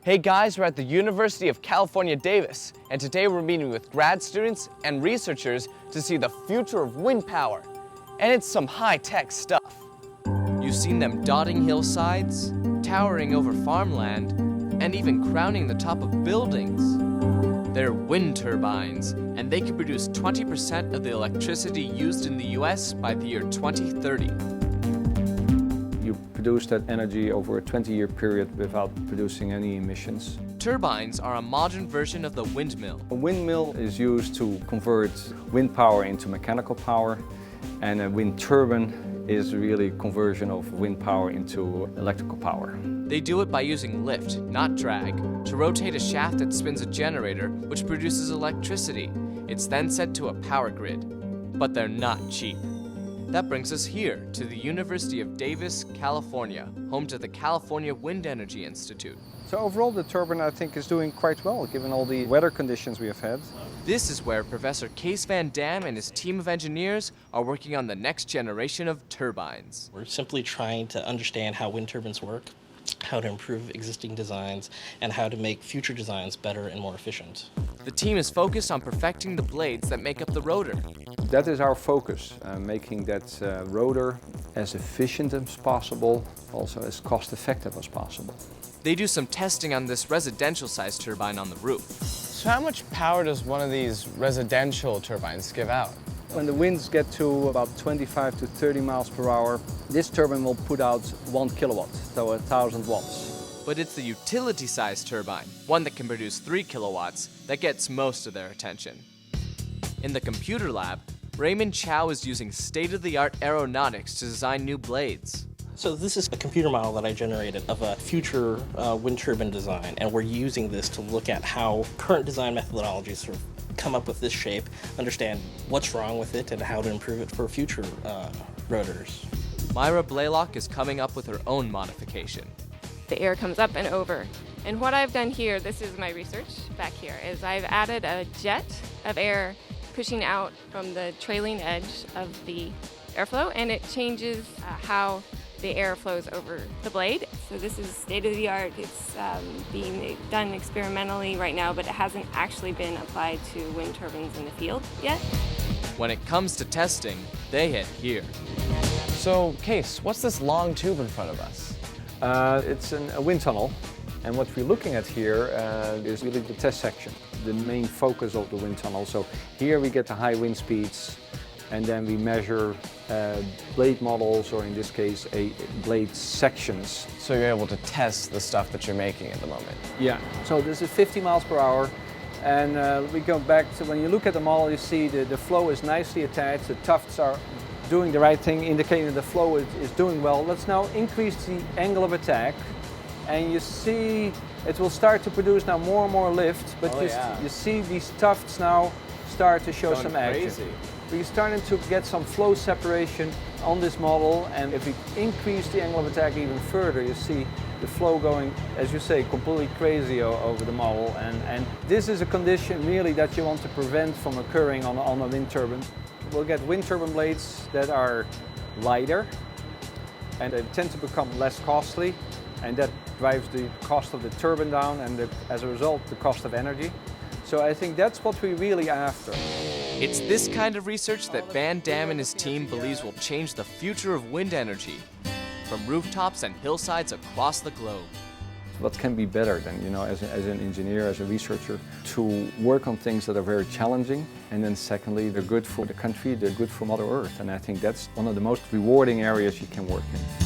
Hey guys, we're at the University of California, Davis, and today we're meeting with grad students and researchers to see the future of wind power. And it's some high-tech stuff. You've seen them dotting hillsides, towering over farmland, and even crowning the top of buildings. They're wind turbines, and they can produce 20% of the electricity used in the US by the year 2030. You produce that energy over a 20-year period without producing any emissions. Turbines are a modern version of the windmill. A windmill is used to convert wind power into mechanical power, and a wind turbine is really conversion of wind power into electrical power. They do it by using lift, not drag, to rotate a shaft that spins a generator, which produces electricity. It's then sent to a power grid. But they're not cheap. That brings us here, to the University of Davis, California, home to the California Wind Energy Institute. So overall the turbine, I think, is doing quite well given all the weather conditions we have had. This is where Professor Kees van Dam and his team of engineers are working on the next generation of turbines. We're simply trying to understand how wind turbines work, how to improve existing designs, and how to make future designs better and more efficient. The team is focused on perfecting the blades that make up the rotor. That is our focus, making that rotor as efficient as possible, also as cost-effective as possible. They do some testing on this residential-sized turbine on the roof. So how much power does one of these residential turbines give out? When the winds get to about 25 to 30 miles per hour, this turbine will put out 1 kilowatt, so 1,000 watts. But it's the utility-sized turbine, one that can produce 3 kilowatts, that gets most of their attention. In the computer lab, Raymond Chow is using state-of-the-art aeronautics to design new blades. So this is a computer model that I generated of a future wind turbine design, and we're using this to look at how current design methodologies sort of come up with this shape, understand what's wrong with it, and how to improve it for future rotors. Myra Blaylock is coming up with her own modification. The air comes up and over. And what I've done here, this is my research back here, is I've added a jet of air pushing out from the trailing edge of the airflow, and it changes how the air flows over the blade. So this is state-of-the-art. It's being done experimentally right now, but it hasn't actually been applied to wind turbines in the field yet. When it comes to testing, they hit here. So, Case, what's this long tube in front of us? It's a wind tunnel, and what we're looking at here is really the test section, the main focus of the wind tunnel. So here we get the high wind speeds, and then we measure blade models, or in this case, blade sections. So you're able to test the stuff that you're making at the moment? Yeah, so this is 50 miles per hour, and we go back to when you look at the model, you see the flow is nicely attached, the tufts are doing the right thing, indicating the flow is doing well. Let's now increase the angle of attack, and you see it will start to produce now more and more lift, but you see these tufts now start to show some action. We're starting to get some flow separation on this model, and if we increase the angle of attack even further, you see the flow going, as you say, completely crazy over the model. And this is a condition really that you want to prevent from occurring on a wind turbine. We'll get wind turbine blades that are lighter, and they tend to become less costly, and that drives the cost of the turbine down, and as a result, the cost of energy. So I think that's what we're really after. It's this kind of research that Van Dam and his team believes will change the future of wind energy, from rooftops and hillsides across the globe. What can be better than, as an engineer, as a researcher, to work on things that are very challenging, and then secondly, they're good for the country, they're good for Mother Earth, and I think that's one of the most rewarding areas you can work in.